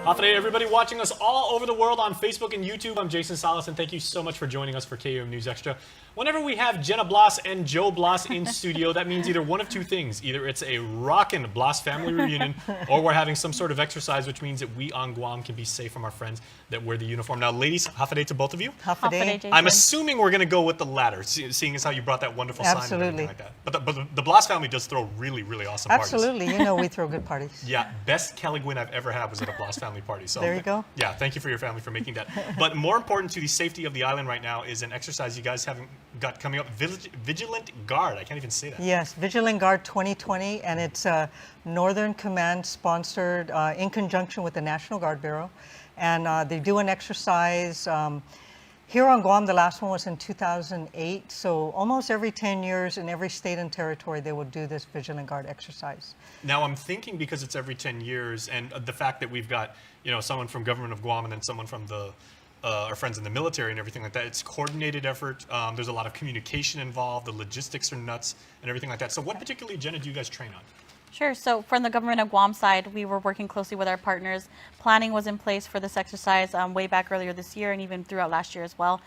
Hafide, everybody watching us all over the world on Facebook and YouTube. I'm Jason Salas, and thank you so much for joining us for KUM News Extra. Whenever we have Jenna Blas and Joe Blas in studio, that means either one of two things. Either it's a rockin' Blas family reunion, or we're having some sort of exercise, which means that we on Guam can be safe from our friends that wear the uniform. Now, ladies, Hafide to both of you. Hafide. I'm assuming we're going to go with the latter, seeing as how you brought that wonderful sign and everything like that. But the Blas family does throw really, really awesome parties. Absolutely. You know we throw good parties. Yeah, best Kelly Gwyn I've ever had was at a Blas family party. So there you go. Yeah, thank you for your family for making that. But more important to the safety of the island right now is an exercise you guys haven't got coming up, Vigilant Guard. I can't even say that. Yes, Vigilant Guard 2020, and it's Northern Command sponsored in conjunction with the National Guard Bureau. And they do an exercise. Here on Guam, the last one was in 2008. So almost every 10 years in every state and territory, they will do this Vigilant Guard exercise. Now I'm thinking because it's every 10 years and the fact that we've got, you know, someone from government of Guam and then someone from the our friends in the military and everything like that, it's a coordinated effort. There's a lot of communication involved. The logistics are nuts and everything like that. So what particularly, Jenna, do you guys train on? Sure. So from the government of Guam side, we were working closely with our partners. Planning was in place for this exercise way back earlier this year and even throughout last year as well.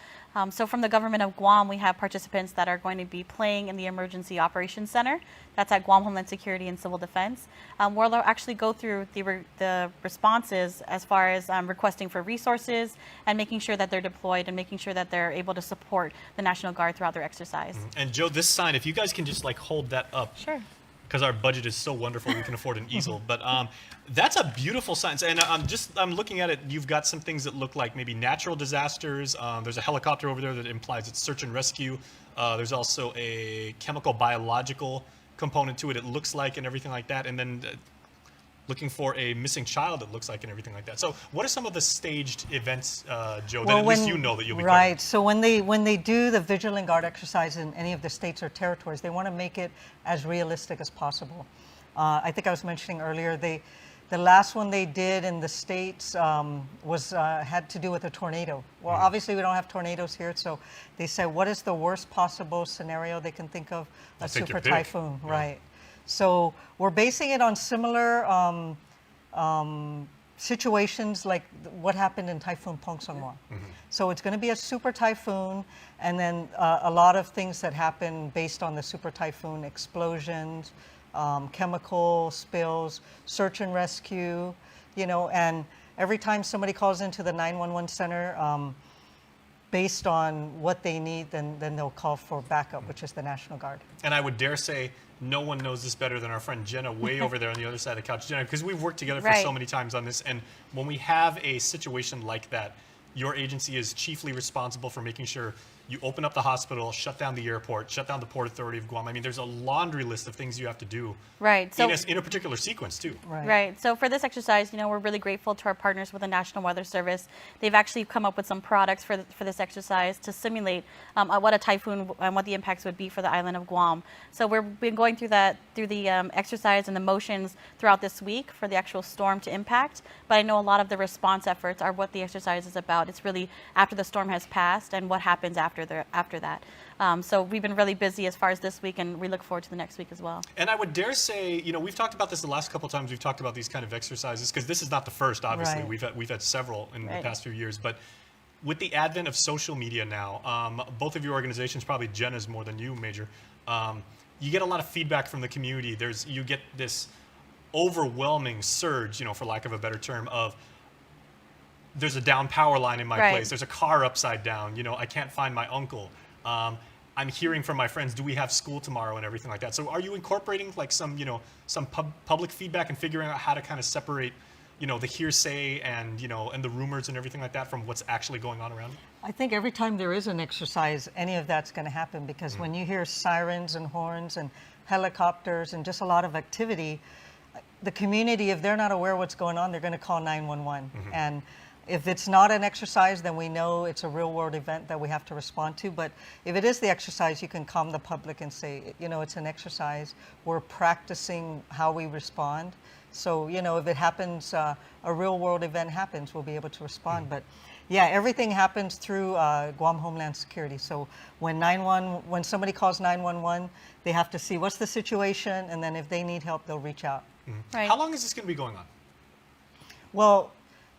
So from the government of Guam, we have participants that are going to be playing in the Emergency Operations Center. That's at Guam Homeland Security and Civil Defense. Where they'll actually go through the responses as far as requesting for resources and making sure that they're deployed and making sure that they're able to support the National Guard throughout their exercise. And Joe, this sign, if you guys can just like hold that up. Sure. Because our budget is so wonderful, we can afford an easel. But that's a beautiful sign. And I'm looking at it. You've got some things that look like maybe natural disasters. There's a helicopter over there that implies it's search and rescue. There's also a chemical biological component to it. It looks like and everything like that. And then looking for a missing child, it looks like, and everything like that. So what are some of the staged events, Joe, that at least you know that you'll be covering? Right. So when they do the Vigilant Guard exercise in any of the states or territories, they want to make it as realistic as possible. I think I was mentioning earlier, the last one they did in the States had to do with a tornado. Well, obviously we don't have tornadoes here, so they said, what is the worst possible scenario they can think of? A super typhoon, right. So we're basing it on similar situations like what happened in Typhoon Pongsonghua. So it's going to be a super typhoon, and then a lot of things that happen based on the super typhoon: explosions, chemical spills, search and rescue, you know, and every time somebody calls into the 911 center, based on what they need, then they'll call for backup, which is the National Guard. And I would dare say no one knows this better than our friend Jenna way over there on the other side of the couch. Jenna, because we've worked together for so many times on this, and when we have a situation like that, your agency is chiefly responsible for making sure you open up the hospital, shut down the airport, shut down the Port Authority of Guam. I mean, there's a laundry list of things you have to do. Right. So in a particular sequence, too. Right. So for this exercise, you know, we're really grateful to our partners with the National Weather Service. They've actually come up with some products for this exercise to simulate what a typhoon and what the impacts would be for the island of Guam. So we've been going through the exercise and the motions throughout this week for the actual storm to impact. But I know a lot of the response efforts are what the exercise is about. It's really after the storm has passed and what happens after that. So we've been really busy as far as this week, and we look forward to the next week as well. And I would dare say, you know, we've talked about this the last couple of times we've talked about these kind of exercises, because this is not the first, obviously. We've had several in the past few years. But with the advent of social media now, both of your organizations, probably Jenna's more than you, Major, you get a lot of feedback from the community. You get this overwhelming surge, you know, for lack of a better term, of there's a down power line in my place. There's a car upside down. You know, I can't find my uncle. I'm hearing from my friends, do we have school tomorrow and everything like that. So are you incorporating like some public feedback and figuring out how to kind of separate, you know, the hearsay and, you know, and the rumors and everything like that from what's actually going on around? I think every time there is an exercise, any of that's going to happen, because when you hear sirens and horns and helicopters and just a lot of activity, the community, if they're not aware of what's going on, they're going to call 911. And if it's not an exercise, then we know it's a real-world event that we have to respond to. But if it is the exercise, you can calm the public and say, you know, it's an exercise. We're practicing how we respond. So, you know, if it happens, a real-world event happens, we'll be able to respond. But yeah, everything happens through Guam Homeland Security. So when somebody calls 911, they have to see what's the situation, and then if they need help, they'll reach out. How long is this going to be going on? Well,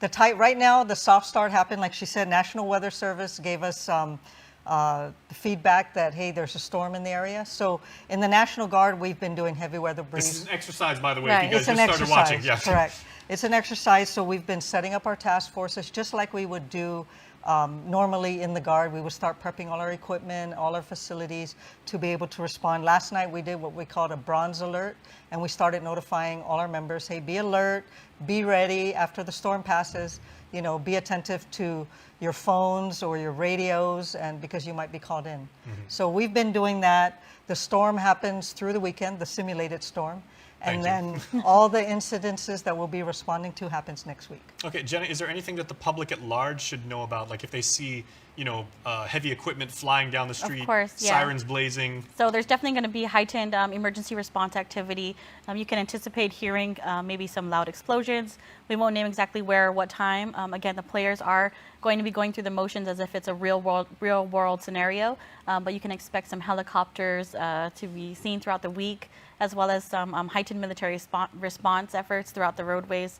Right now, the soft start happened, like she said. National Weather Service gave us the feedback that, hey, there's a storm in the area. So in the National Guard, we've been doing heavy weather briefs. This is an exercise, by the way, Right. if you It's guys an just started exercise, watching. Yes. correct. It's an exercise, so we've been setting up our task forces just like we would do normally in the Guard. We would start prepping all our equipment, all our facilities to be able to respond. Last night we did what we called a bronze alert, and we started notifying all our members, hey, be alert, be ready after the storm passes, you know, be attentive to your phones or your radios, and because you might be called in. So we've been doing that. The storm happens through the weekend, the simulated storm. And then all the incidences that we'll be responding to happens next week. Okay, Jenna, is there anything that the public at large should know about? Like if they see, you know, heavy equipment flying down the street, course, yeah. sirens blazing. So there's definitely going to be heightened emergency response activity. You can anticipate hearing maybe some loud explosions. We won't name exactly where or what time. Again, the players are going to be going through the motions as if it's a real world scenario. But you can expect some helicopters to be seen throughout the week, as well as some heightened military response efforts throughout the roadways.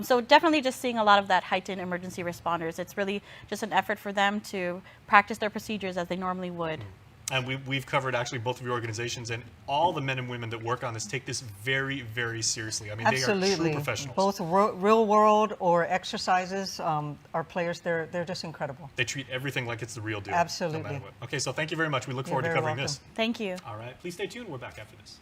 So definitely just seeing a lot of that heightened emergency responders. It's really just an effort for them to practice their procedures as they normally would. And we've covered actually both of your organizations, and all the men and women that work on this take this very, very seriously. I mean, they are true professionals. Both real world or exercises, our players, they're just incredible. They treat everything like it's the real deal. Absolutely. No matter what. Okay, so thank you very much. We look You're forward to very covering welcome. this. Thank you. All right, please stay tuned. We're back after this.